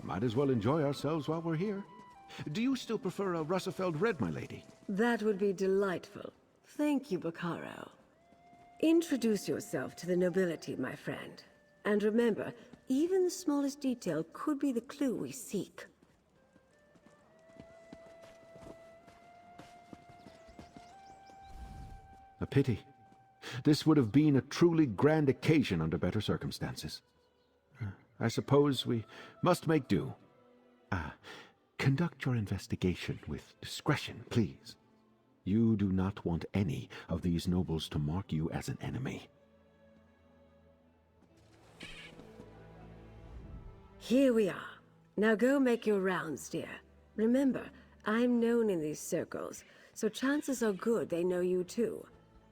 Might as well enjoy ourselves while we're here. Do you still prefer a Russafeld red, my lady? That would be delightful. Thank you, Baccaro. Introduce yourself to the nobility, my friend. And remember, even the smallest detail could be the clue we seek. A pity. This would have been a truly grand occasion under better circumstances. I suppose we must make do. Conduct your investigation with discretion, please. You do not want any of these nobles to mark you as an enemy. Here we are. Now go make your rounds, dear. Remember, I'm known in these circles, so chances are good they know you too.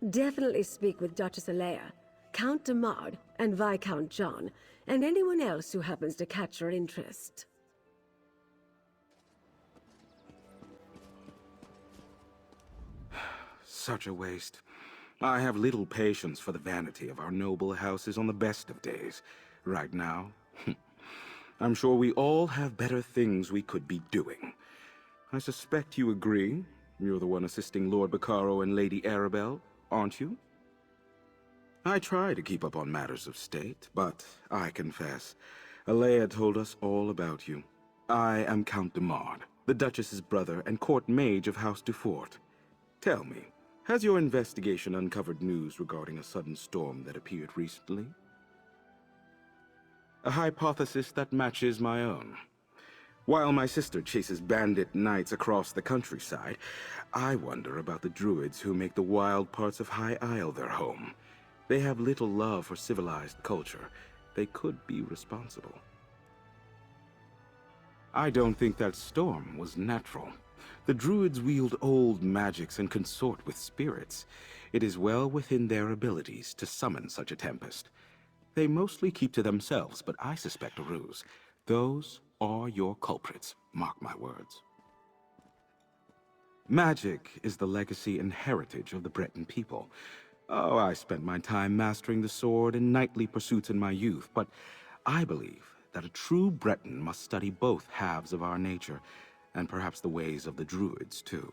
Definitely speak with Duchess Alea, Count de Mard, and Viscount John, and anyone else who happens to catch your interest. Such a waste. I have little patience for the vanity of our noble houses on the best of days. Right now, I'm sure we all have better things we could be doing. I suspect you agree. You're the one assisting Lord Baccaro and Lady Arabelle, aren't you? I try to keep up on matters of state, but I confess, Alea told us all about you. I am Count de Mard, the Duchess's brother and court mage of House Dufort. Tell me, has your investigation uncovered news regarding a sudden storm that appeared recently? A hypothesis that matches my own. While my sister chases bandit knights across the countryside, I wonder about the druids who make the wild parts of High Isle their home. They have little love for civilized culture. They could be responsible. I don't think that storm was natural. The druids wield old magics and consort with spirits. It is well within their abilities to summon such a tempest. They mostly keep to themselves, but I suspect a ruse. Those are your culprits, mark my words. Magic is the legacy and heritage of the Breton people. Oh, I spent my time mastering the sword and knightly pursuits in my youth, but I believe that a true Breton must study both halves of our nature, and perhaps the ways of the druids, too.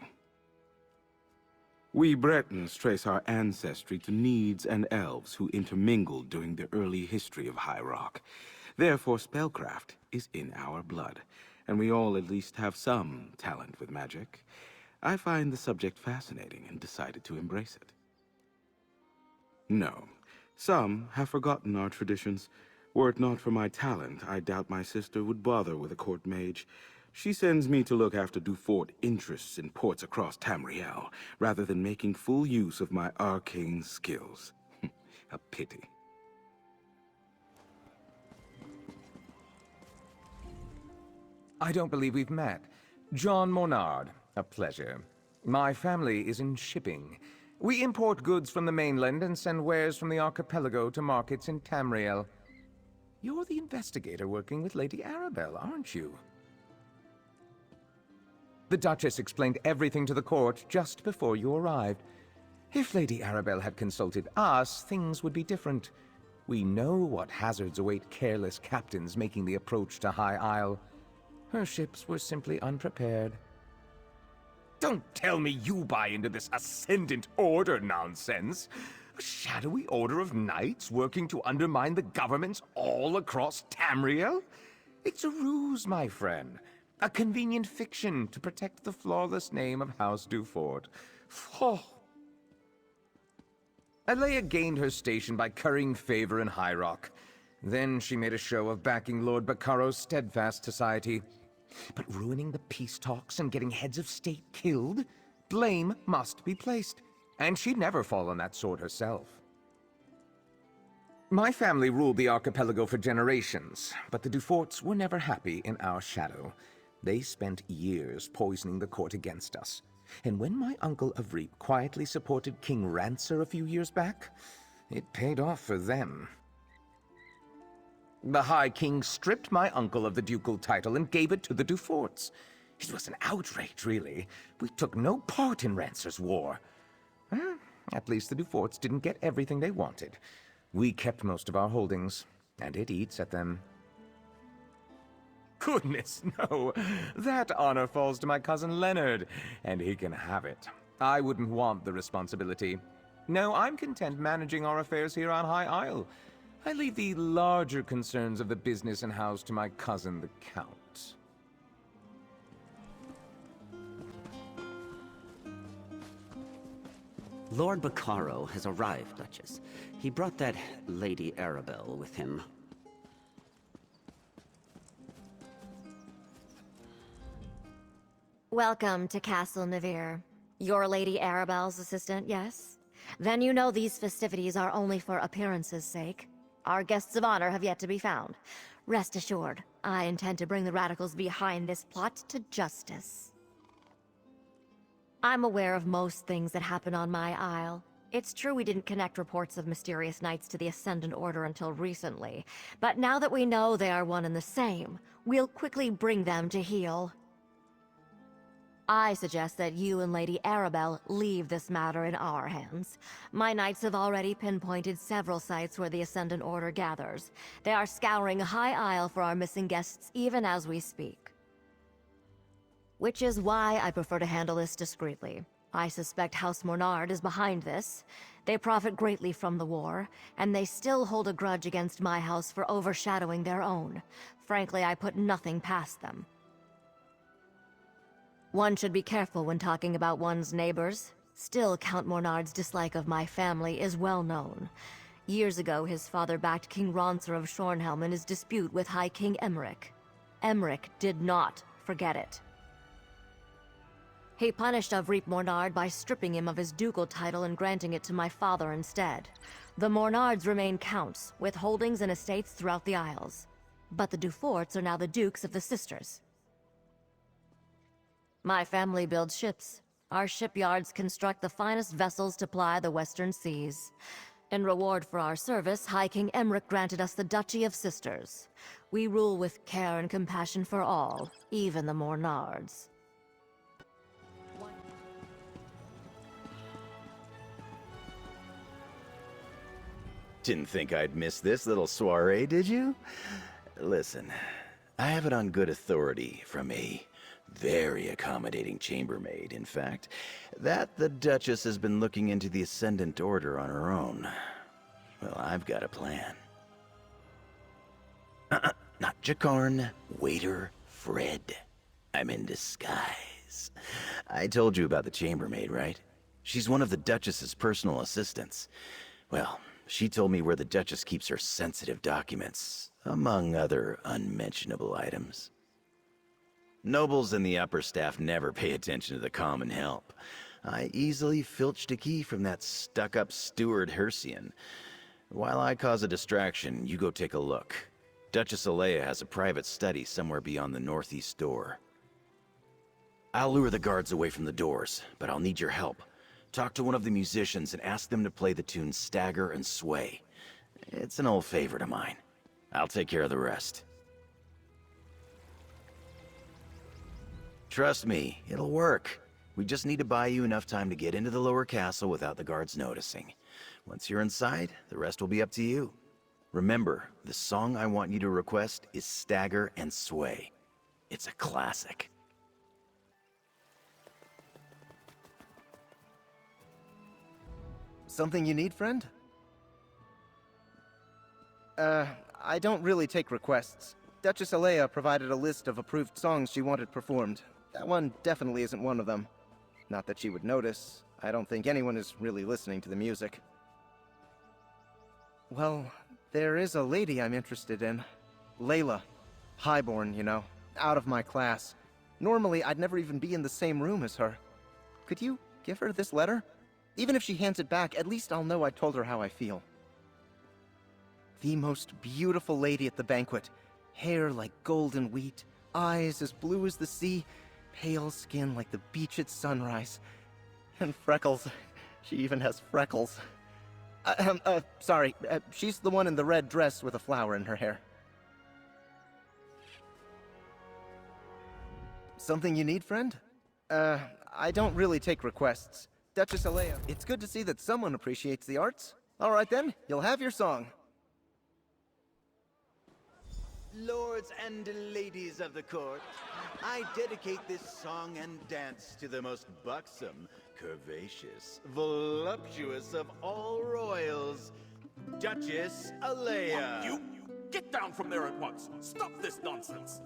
We Bretons trace our ancestry to Needs and Elves who intermingled during the early history of High Rock. Therefore, spellcraft is in our blood, and we all at least have some talent with magic. I find the subject fascinating and decided to embrace it. No, some have forgotten our traditions. Were it not for my talent, I doubt my sister would bother with a court mage. She sends me to look after Dufort interests in ports across Tamriel, rather than making full use of my arcane skills. A pity. I don't believe we've met. John Monard, a pleasure. My family is in shipping. We import goods from the mainland and send wares from the archipelago to markets in Tamriel. You're the investigator working with Lady Arabelle, aren't you? The Duchess explained everything to the court just before you arrived. If Lady Arabelle had consulted us, things would be different. We know what hazards await careless captains making the approach to High Isle. Her ships were simply unprepared. Don't tell me you buy into this Ascendant Order nonsense. A shadowy order of knights working to undermine the governments all across Tamriel? It's a ruse, my friend. A convenient fiction to protect the flawless name of House Dufort. Oh. Alea gained her station by currying favor in High Rock. Then she made a show of backing Lord Baccaro's steadfast society. But ruining the peace talks and getting heads of state killed? Blame must be placed. And she'd never fall on that sword herself. My family ruled the archipelago for generations, but the Duforts were never happy in our shadow. They spent years poisoning the court against us. And when my uncle Avreep quietly supported King Rancer a few years back, it paid off for them. The High King stripped my uncle of the ducal title and gave it to the Duforts. It was an outrage, really. We took no part in Rancer's war. At least the Duforts didn't get everything they wanted. We kept most of our holdings, and it eats at them. Goodness, no. That honor falls to my cousin Leonard, and he can have it. I wouldn't want the responsibility. No, I'm content managing our affairs here on High Isle. I leave the larger concerns of the business and house to my cousin, the Count. Lord Baccaro has arrived, Duchess. He brought that Lady Arabelle with him. Welcome to Castle Navir. You're Lady Arabelle's assistant, yes? Then you know these festivities are only for appearances' sake. Our guests of honor have yet to be found. Rest assured, I intend to bring the radicals behind this plot to justice. I'm aware of most things that happen on my isle. It's true we didn't connect reports of mysterious knights to the Ascendant Order until recently, but now that we know they are one and the same, we'll quickly bring them to heel. I suggest that you and Lady Arabelle leave this matter in our hands. My knights have already pinpointed several sites where the Ascendant Order gathers. They are scouring High Isle for our missing guests even as we speak. Which is why I prefer to handle this discreetly. I suspect House Mornard is behind this. They profit greatly from the war, and they still hold a grudge against my house for overshadowing their own. Frankly, I put nothing past them. One should be careful when talking about one's neighbors. Still, Count Mornard's dislike of my family is well known. Years ago, his father backed King Ronsar of Shornhelm in his dispute with High King Emmerich. Emmerich did not forget it. He punished Avric Mornard by stripping him of his ducal title and granting it to my father instead. The Mornards remain counts, with holdings and estates throughout the Isles. But the Duforts are now the Dukes of the Sisters. My family builds ships. Our shipyards construct the finest vessels to ply the western seas. In reward for our service, High King Emmerich granted us the Duchy of Sisters. We rule with care and compassion for all, even the Mornards. Didn't think I'd miss this little soiree, did you? Listen, I have it on good authority from a very accommodating chambermaid, in fact, that the Duchess has been looking into the Ascendant Order on her own. Well, I've got a plan. Not Jakarn, waiter, Fred. I'm in disguise. I told you about the chambermaid, right? She's one of the Duchess's personal assistants. Well, she told me where the Duchess keeps her sensitive documents, among other unmentionable items. Nobles and the upper staff never pay attention to the common help. I easily filched a key from that stuck-up steward Hercian. While I cause a distraction, you go take a look. Duchess Alea has a private study somewhere beyond the northeast door. I'll lure the guards away from the doors, but I'll need your help. Talk to one of the musicians and ask them to play the tune Stagger and Sway. It's an old favorite of mine. I'll take care of the rest. Trust me, it'll work. We just need to buy you enough time to get into the lower castle without the guards noticing. Once you're inside, the rest will be up to you. Remember, the song I want you to request is Stagger and Sway. It's a classic. Something you need, friend? I don't really take requests. Duchess Alea provided a list of approved songs she wanted performed. That one definitely isn't one of them. Not that she would notice. I don't think anyone is really listening to the music. Well, there is a lady I'm interested in. Layla. Highborn, you know. Out of my class. Normally, I'd never even be in the same room as her. Could you give her this letter? Even if she hands it back, at least I'll know I told her how I feel. The most beautiful lady at the banquet. Hair like golden wheat, eyes as blue as the sea, pale skin like the beach at sunrise. And freckles. She even has freckles. Sorry, she's the one in the red dress with a flower in her hair. Something you need, friend? I don't really take requests. Duchess Alea, it's good to see that someone appreciates the arts. All right then, you'll have your song. Lords and ladies of the court, I dedicate this song and dance to the most buxom, curvaceous, voluptuous of all royals, Duchess Alea. You get down from there at once. Stop this nonsense.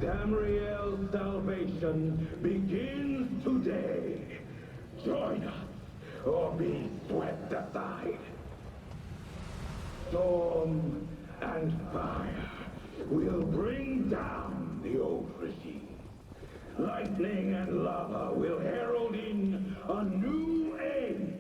Tamriel's salvation begins today. Join us, or be swept aside. Storm and fire will bring down the old regime. Lightning and lava will herald in a new age.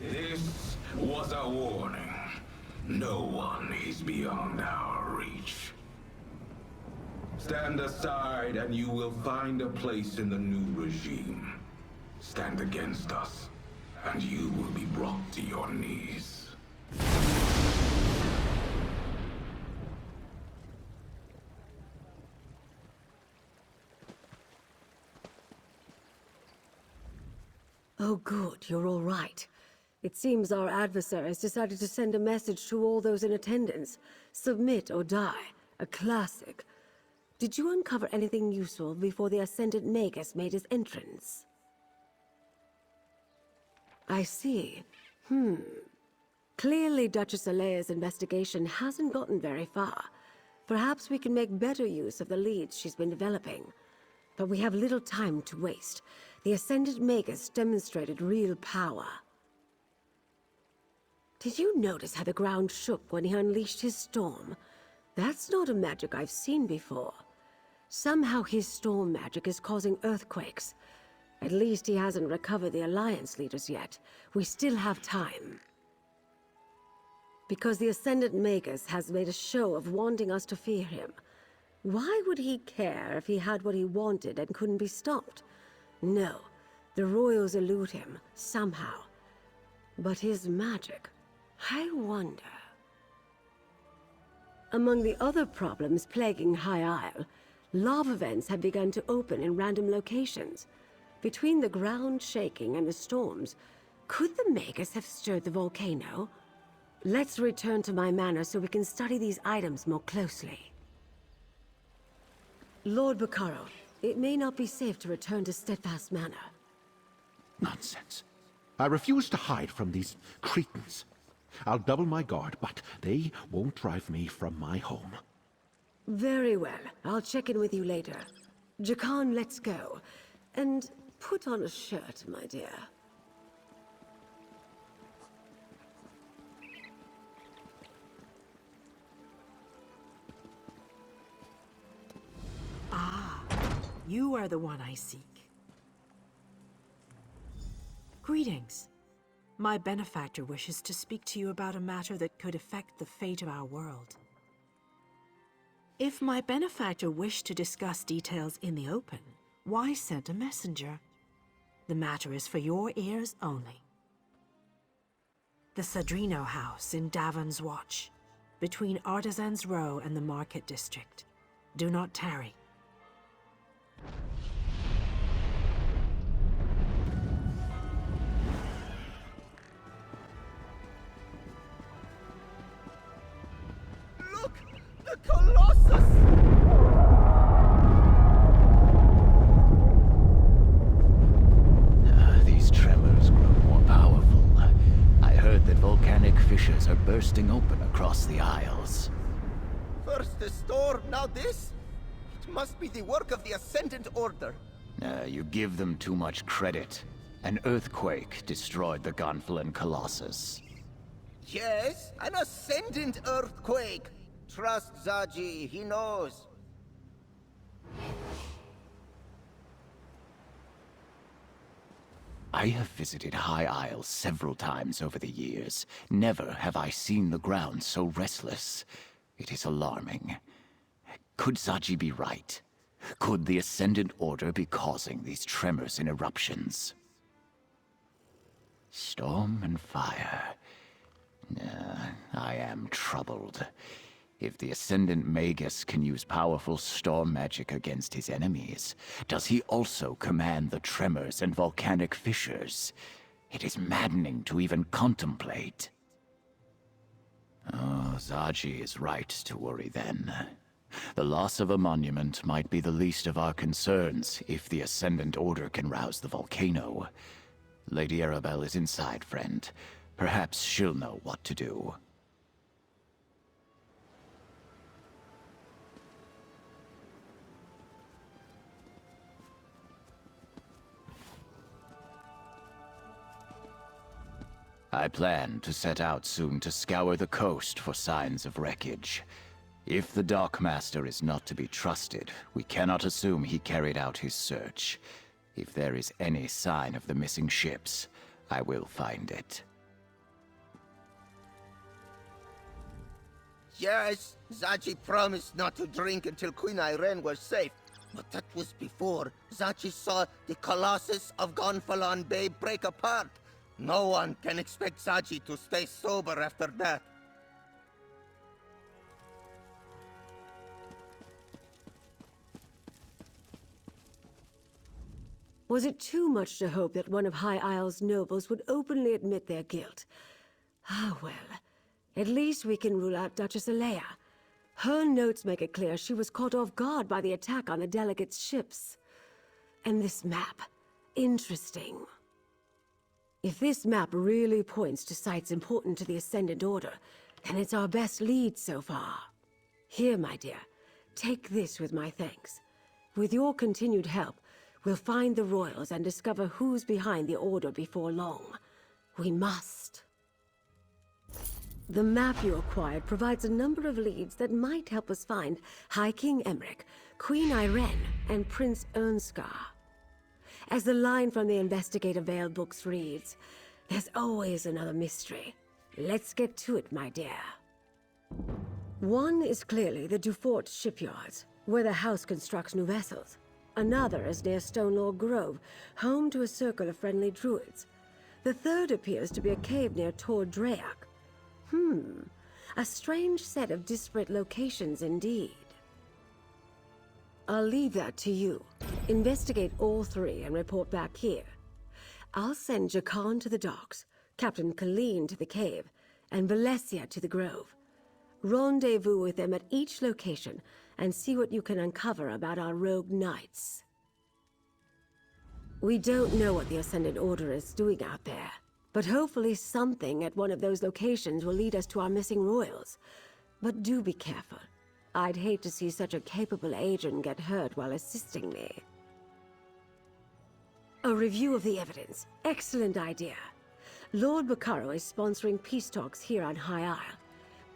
This was a warning. No one is beyond our reach. Stand aside and you will find a place in the new regime. Stand against us, and you will be brought to your knees. Oh good, you're all right. It seems our adversary has decided to send a message to all those in attendance. Submit or die. A classic. Did you uncover anything useful before the Ascendant Magus made his entrance? I see. Clearly Duchess Alea's investigation hasn't gotten very far. Perhaps we can make better use of the leads she's been developing. But we have little time to waste. The Ascendant Magus demonstrated real power. Did you notice how the ground shook when he unleashed his storm? That's not a magic I've seen before. Somehow his storm magic is causing earthquakes. At least he hasn't recovered the Alliance leaders yet. We still have time. Because the Ascendant Magus has made a show of wanting us to fear him. Why would he care if he had what he wanted and couldn't be stopped? No, the royals elude him, somehow. But his magic, I wonder. Among the other problems plaguing High Isle, lava vents have begun to open in random locations. Between the ground shaking and the storms, could the Magus have stirred the volcano? Let's return to my manor so we can study these items more closely. Lord Bacaro, it may not be safe to return to Steadfast Manor. Nonsense. I refuse to hide from these cretins. I'll double my guard, but they won't drive me from my home. Very well. I'll check in with you later. Jakan, let's go. And put on a shirt, my dear. You are the one I seek. Greetings. My benefactor wishes to speak to you about a matter that could affect the fate of our world. If my benefactor wished to discuss details in the open, why send a messenger? The matter is for your ears only. The Sadrino House in Davon's Watch, between Artisans Row and the Market District. Do not tarry. Look! The Colossus! These tremors grow more powerful. I heard that volcanic fissures are bursting open across the Isles. First the storm, now this? It must be the work of the Ascendant Order. You give them too much credit. An earthquake destroyed the Gonfalon Colossus. Yes, an Ascendant Earthquake. Trust Zaji, he knows. I have visited High Isle several times over the years. Never have I seen the ground so restless. It is alarming. Could Zaji be right? Could the Ascendant Order be causing these tremors and eruptions? Storm and fire. I am troubled. If the Ascendant Magus can use powerful storm magic against his enemies, does he also command the tremors and volcanic fissures? It is maddening to even contemplate. Oh, Zaji is right to worry then. The loss of a monument might be the least of our concerns if the Ascendant Order can rouse the volcano. Lady Arabelle is inside, friend. Perhaps she'll know what to do. I plan to set out soon to scour the coast for signs of wreckage. If the Dockmaster is not to be trusted, we cannot assume he carried out his search. If there is any sign of the missing ships, I will find it. Yes, Zaji promised not to drink until Queen Irene was safe. But that was before Zaji saw the Colossus of Gonfalon Bay break apart. No one can expect Zaji to stay sober after that. Was it too much to hope that one of High Isle's nobles would openly admit their guilt? Ah, well. At least we can rule out Duchess Alea. Her notes make it clear she was caught off guard by the attack on the delegates' ships. And this map. Interesting. If this map really points to sites important to the Ascendant Order, then it's our best lead so far. Here, my dear, take this with my thanks. With your continued help, we'll find the royals and discover who's behind the Order before long. We must. The map you acquired provides a number of leads that might help us find High King Emmerich, Queen Irene, and Prince Ernskar. As the line from the Investigative Veil books reads, there's always another mystery. Let's get to it, my dear. One is clearly the Dufort shipyards, where the house constructs new vessels. Another is near Stonelaw Grove, home to a circle of friendly druids. The third appears to be a cave near Tor Draeak. A strange set of disparate locations indeed. I'll leave that to you. Investigate all three and report back here. I'll send Jakan to the docks, Captain Colleen to the cave, and Valencia to the grove. Rendezvous with them at each location and see what you can uncover about our rogue knights. We don't know what the Ascendant Order is doing out there, but hopefully something at one of those locations will lead us to our missing royals. But do be careful. I'd hate to see such a capable agent get hurt while assisting me. A review of the evidence. Excellent idea. Lord Bacaro is sponsoring peace talks here on High Isle.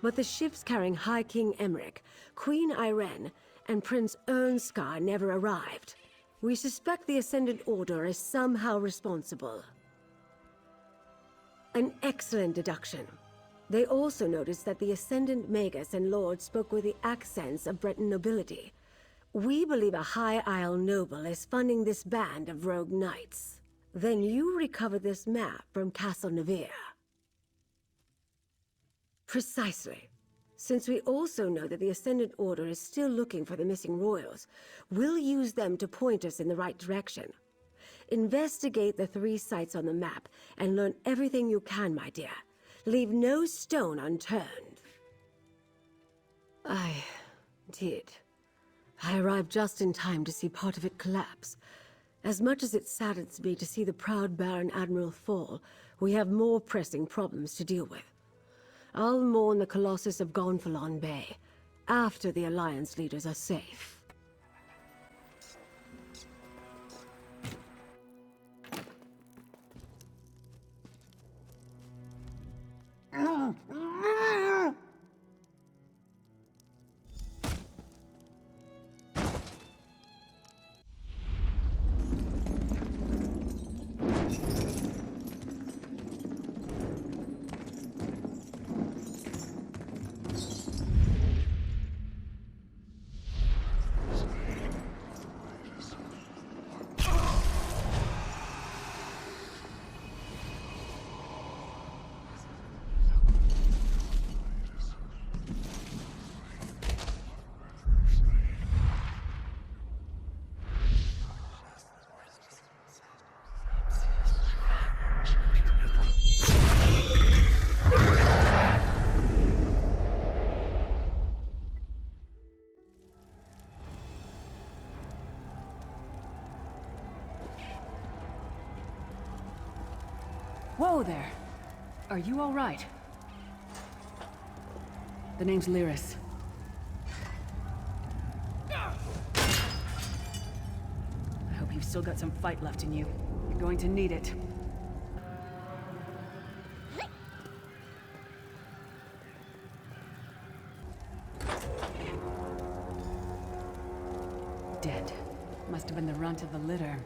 But the ships carrying High King Emmerich, Queen Irene, and Prince Ernskar never arrived. We suspect the Ascendant Order is somehow responsible. An excellent deduction. They also noticed that the Ascendant Magus and Lords spoke with the accents of Breton nobility. We believe a High Isle noble is funding this band of rogue knights. Then you recovered this map from Castle Nevere. Precisely. Since we also know that the Ascendant Order is still looking for the missing royals, we'll use them to point us in the right direction. Investigate the 3 sites on the map and learn everything you can, my dear. Leave no stone unturned. I did. I arrived just in time to see part of it collapse. As much as it saddens me to see the proud Baron Admiral fall, we have more pressing problems to deal with. I'll mourn the Colossus of Gonfalon Bay after the Alliance leaders are safe. Whoa there! Are you all right? The name's Lyris. I hope you've still got some fight left in you. You're going to need it. Dead. Must have been the runt of the litter.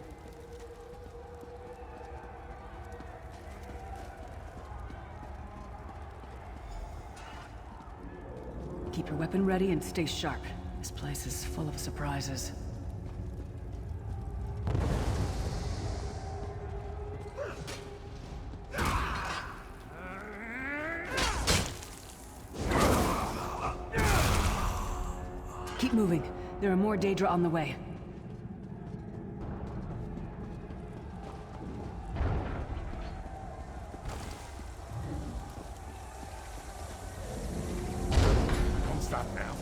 Keep your weapon ready and stay sharp. This place is full of surprises. Keep moving. There are more Daedra on the way.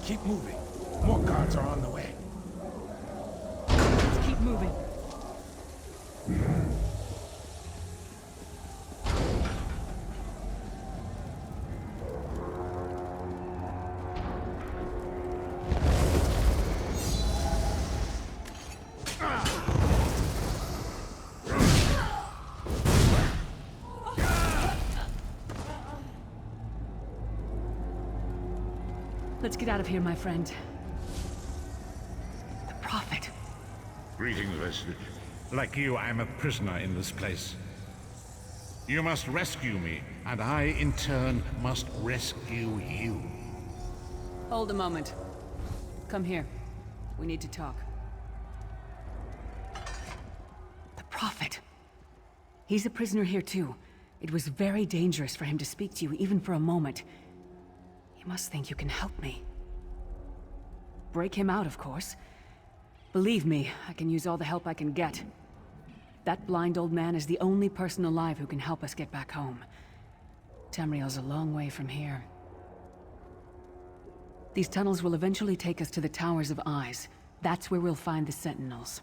Keep moving. More guards are on the way. Let's keep moving. Let's get out of here, my friend. The Prophet. Greetings, resident. Like you, I'm a prisoner in this place. You must rescue me, and I, in turn, must rescue you. Hold a moment. Come here. We need to talk. The Prophet. He's a prisoner here, too. It was very dangerous for him to speak to you, even for a moment. You must think you can help me. Break him out, of course. Believe me, I can use all the help I can get. That blind old man is the only person alive who can help us get back home. Tamriel's a long way from here. These tunnels will eventually take us to the Towers of Eyes. That's where we'll find the Sentinels.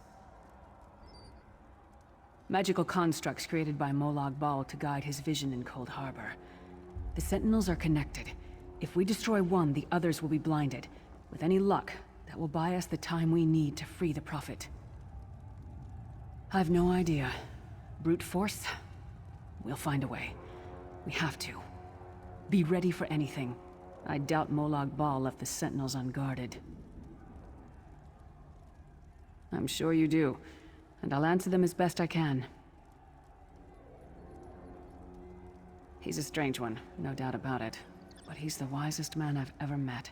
Magical constructs created by Molag Bal to guide his vision in Cold Harbor. The Sentinels are connected. If we destroy one, the others will be blinded. With any luck, that will buy us the time we need to free the Prophet. I've no idea. Brute force? We'll find a way. We have to. Be ready for anything. I doubt Molag Bal left the Sentinels unguarded. I'm sure you do, and I'll answer them as best I can. He's a strange one, no doubt about it, but he's the wisest man I've ever met.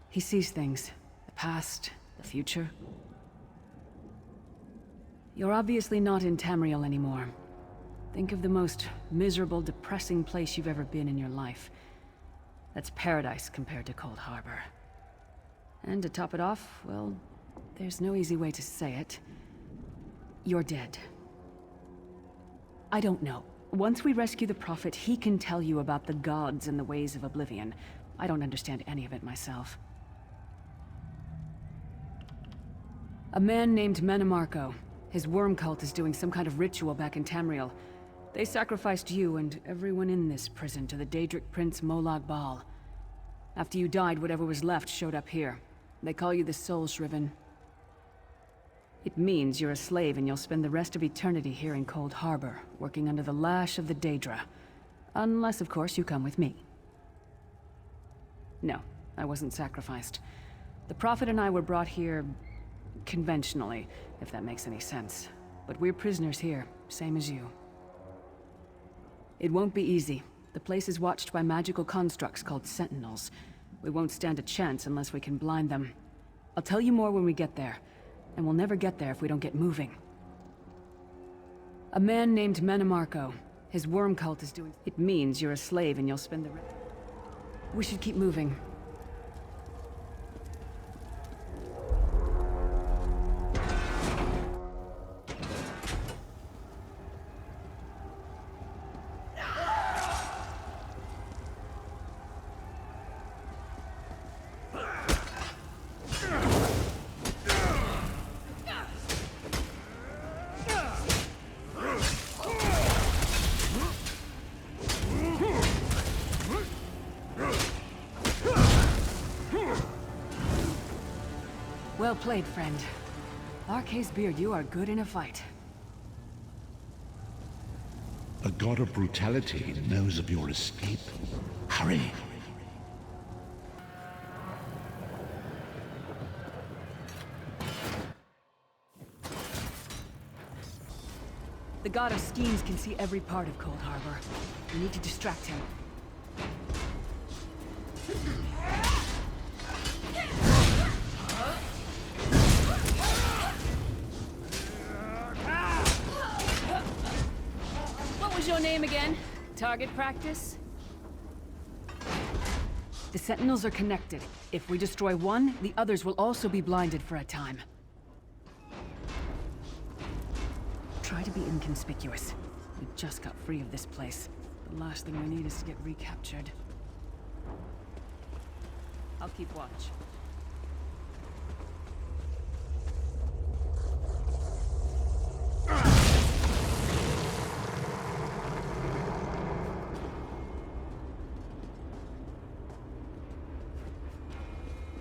He sees things, the past, the future. You're obviously not in Tamriel anymore. Think of the most miserable, depressing place you've ever been in your life. That's paradise compared to Cold Harbor. And to top it off, well, there's no easy way to say it. You're dead. I don't know. Once we rescue the Prophet, he can tell you about the gods and the ways of oblivion. I don't understand any of it myself. A man named Menemarco. His worm cult is doing some kind of ritual back in Tamriel. They sacrificed you and everyone in this prison to the Daedric Prince Molag Bal. After you died, whatever was left showed up here. They call you the Soul Shriven. It means you're a slave and you'll spend the rest of eternity here in Cold Harbor, working under the lash of the Daedra. Unless, of course, you come with me. No, I wasn't sacrificed. The Prophet and I were brought here conventionally, if that makes any sense. But we're prisoners here, same as you. It won't be easy. The place is watched by magical constructs called sentinels. We won't stand a chance unless we can blind them. I'll tell you more when we get there, and we'll never get there if we don't get moving. A man named Menemarco. His worm cult is doing... It means you're a slave and you'll spend the rest... We should keep moving. Well played, friend. Arcase Beard, you are good in a fight. The god of brutality knows of your escape. Hurry! The god of schemes can see every part of Cold Harbor. We need to distract him. What was your name again? Target practice? The Sentinels are connected. If we destroy one, the others will also be blinded for a time. Try to be inconspicuous. We just got free of this place. The last thing we need is to get recaptured. I'll keep watch.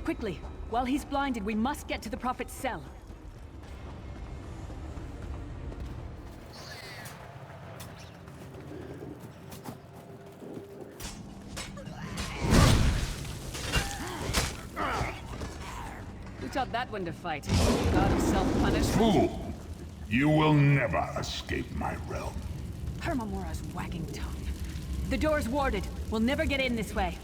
Quickly! While he's blinded, we must get to the Prophet's cell. Who taught that one to fight? God of self-punishment? Fool! You will never escape my realm. Hermamora's wagging tongue. The door's warded. We'll never get in this way.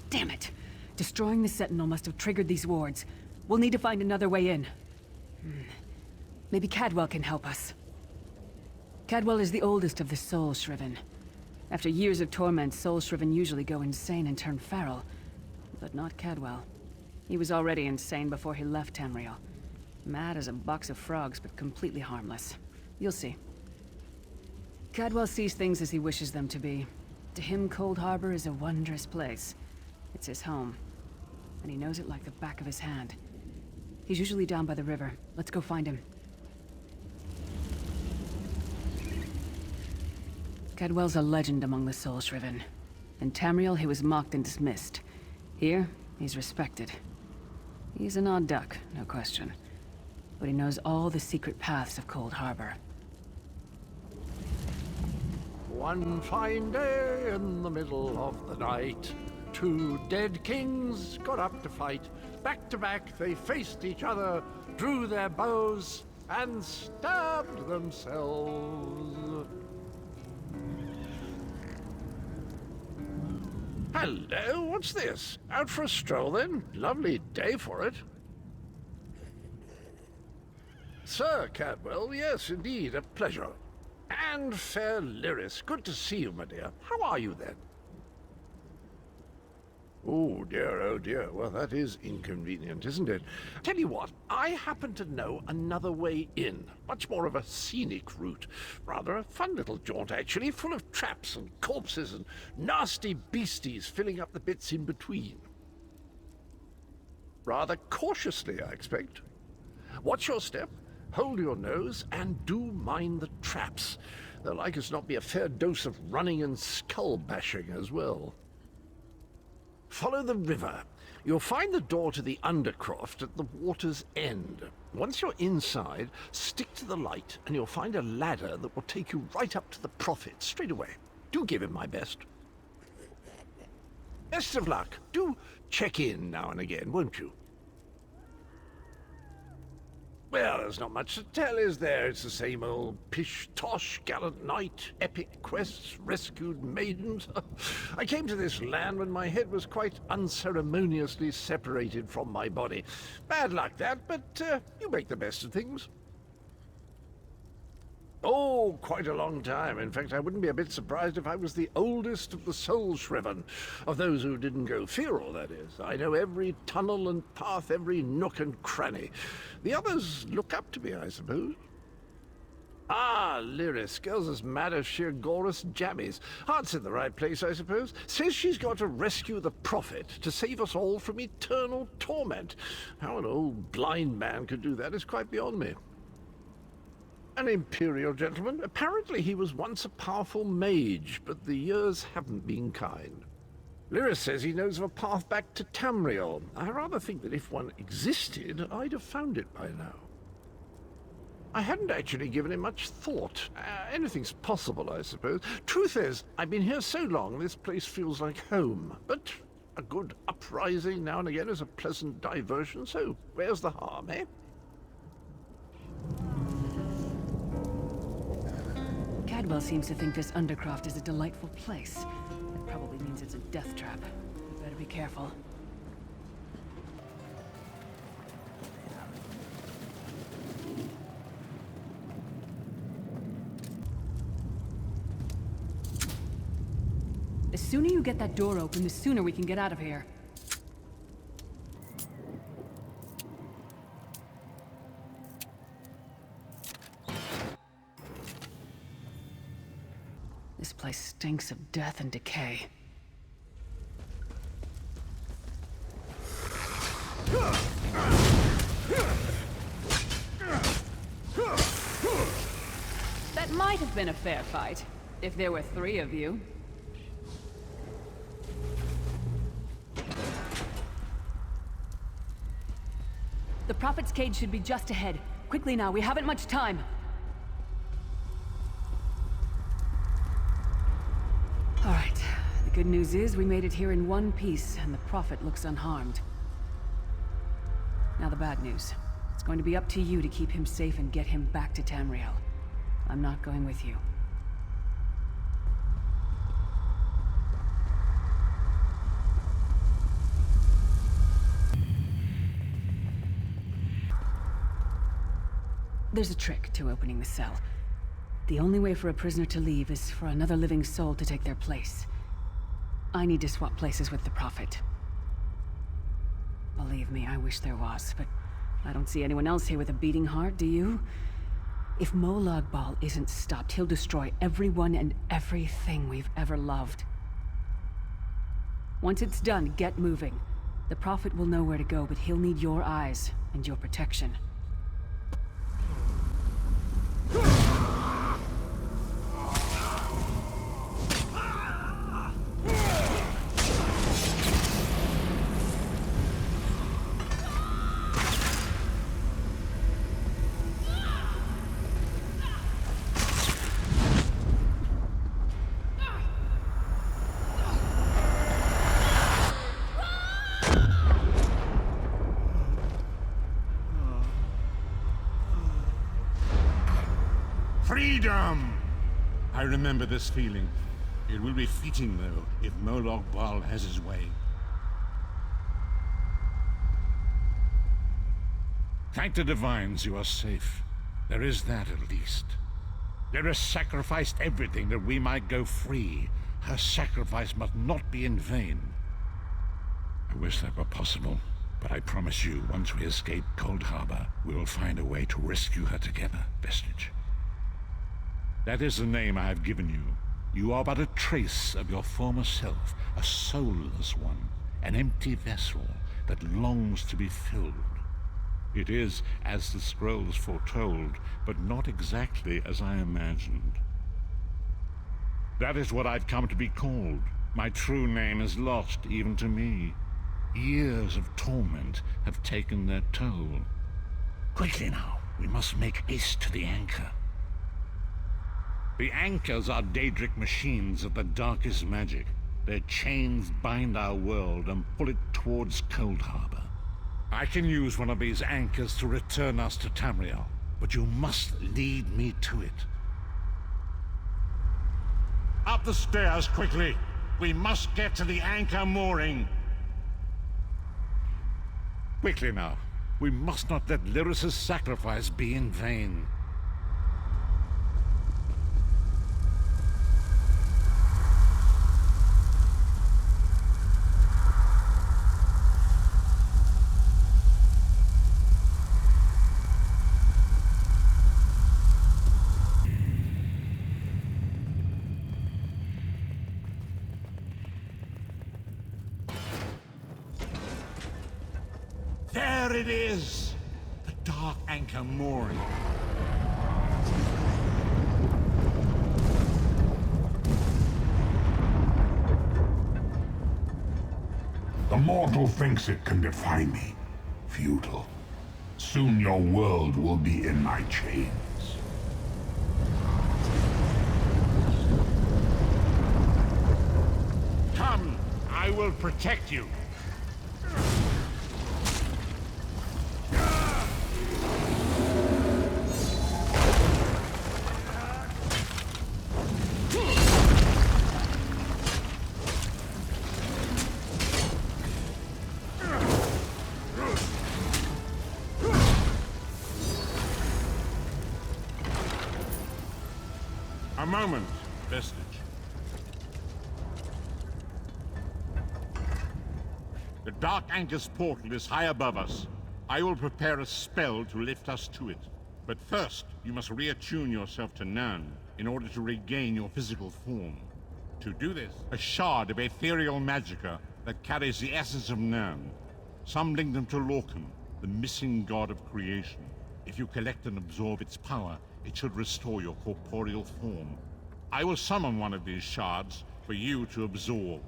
Damn it! Destroying the Sentinel must have triggered these wards. We'll need to find another way in. Maybe Cadwell can help us. Cadwell is the oldest of the Soul Shriven. After years of torment, Soul Shriven usually go insane and turn feral. But not Cadwell. He was already insane before he left Tamriel. Mad as a box of frogs, but completely harmless. You'll see. Cadwell sees things as he wishes them to be. To him, Cold Harbor is a wondrous place. It's his home. And he knows it like the back of his hand. He's usually down by the river. Let's go find him. Cadwell's a legend among the Soul Shriven. In Tamriel, he was mocked and dismissed. Here, he's respected. He's an odd duck, no question. But he knows all the secret paths of Cold Harbor. One fine day in the middle of the night, 2 two dead kings got up to fight. Back to back, they faced each other, drew their bows, and stabbed themselves. Hello, what's this? Out for a stroll, then? Lovely day for it. Sir Cadwell, yes, indeed, a pleasure. And fair Lyris, good to see you, my dear. How are you, then? Oh dear, well that is inconvenient, isn't it? Tell you what, I happen to know another way in. Much more of a scenic route. Rather a fun little jaunt, actually, full of traps and corpses and nasty beasties filling up the bits in between. Rather cautiously, I expect. Watch your step, hold your nose, and do mind the traps. There'll like as not be a fair dose of running and skull-bashing as well. Follow the river. You'll find the door to the Undercroft at the water's end. Once you're inside, stick to the light, and you'll find a ladder that will take you right up to the Prophet straight away. Do give him my best. Best of luck. Do check in now and again, won't you? Well, there's not much to tell, is there? It's the same old pish-tosh, gallant knight, epic quests, rescued maidens. I came to this land when my head was quite unceremoniously separated from my body. Bad luck, that, but you make the best of things. Oh, quite a long time. In fact, I wouldn't be a bit surprised if I was the oldest of the soul-shriven. Of those who didn't go feral, that is. I know every tunnel and path, every nook and cranny. The others look up to me, I suppose. Ah, Lyris, girl's as mad as sheer Gorus jammies. Heart's in the right place, I suppose. Says she's got to rescue the Prophet to save us all from eternal torment. How an old blind man could do that is quite beyond me. An imperial gentleman. Apparently he was once a powerful mage, but the years haven't been kind. Lyris says he knows of a path back to Tamriel. I rather think that if one existed, I'd have found it by now. I hadn't actually given it much thought. Anything's possible, I suppose. Truth is, I've been here so long, this place feels like home. But a good uprising now and again is a pleasant diversion, so where's the harm, eh? Cadwell seems to think this Undercroft is a delightful place. That probably means it's a death trap. You better be careful. The sooner you get that door open, the sooner we can get out of here. This place stinks of death and decay. That might have been a fair fight, if there were 3 of you. The Prophet's cage should be just ahead. Quickly now, we haven't much time. All right. The good news is we made it here in one piece, and the Prophet looks unharmed. Now the bad news. It's going to be up to you to keep him safe and get him back to Tamriel. I'm not going with you. There's a trick to opening the cell. The only way for a prisoner to leave is for another living soul to take their place. I need to swap places with the Prophet. Believe me, I wish there was, but I don't see anyone else here with a beating heart, do you? If Molag Bal isn't stopped, he'll destroy everyone and everything we've ever loved. Once it's done, get moving. The Prophet will know where to go, but he'll need your eyes and your protection. Freedom! I remember this feeling. It will be fitting, though, if Moloch Baal has his way. Thank the divines you are safe. There is that, at least. There has sacrificed everything that we might go free. Her sacrifice must not be in vain. I wish that were possible, but I promise you, once we escape Cold Harbor, we will find a way to rescue her together, Vestige. That is the name I have given you. You are but a trace of your former self, a soulless one, an empty vessel that longs to be filled. It is, as the scrolls foretold, but not exactly as I imagined. That is what I've come to be called. My true name is lost, even to me. Years of torment have taken their toll. Quickly now, we must make haste to the anchor. The anchors are Daedric machines of the darkest magic. Their chains bind our world and pull it towards Cold Harbor. I can use one of these anchors to return us to Tamriel, but you must lead me to it. Up the stairs, quickly! We must get to the anchor mooring! Quickly now. We must not let Lyris's sacrifice be in vain. There it is! The dark anchor mooring. The mortal thinks it can defy me. Futile. Soon your world will be in my chains. Come, I will protect you. A moment, Vestige. The Dark Anchor's portal is high above us. I will prepare a spell to lift us to it. But first, you must reattune yourself to Nern in order to regain your physical form. To do this, a shard of ethereal magicka that carries the essence of Nern. Some link them to Lorcan, the missing god of creation. If you collect and absorb its power, it should restore your corporeal form. I will summon one of these shards for you to absorb.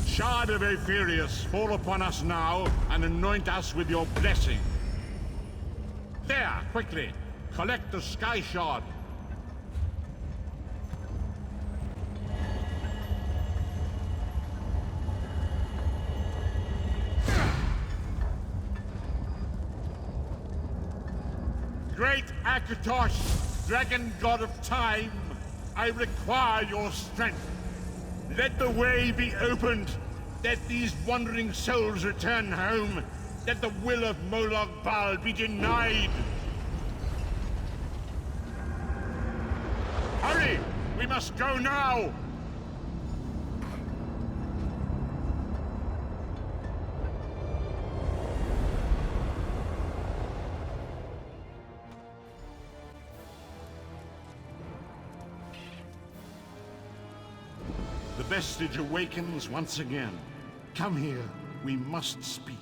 Shard of Aetherius, fall upon us now and anoint us with your blessing. There, quickly! Collect the Sky Shard. Great Akatosh, dragon god of time, I require your strength. Let the way be opened. Let these wandering souls return home. Let the will of Moloch Baal be denied. Hurry! We must go now! The Vestige awakens once again. Come here. We must speak.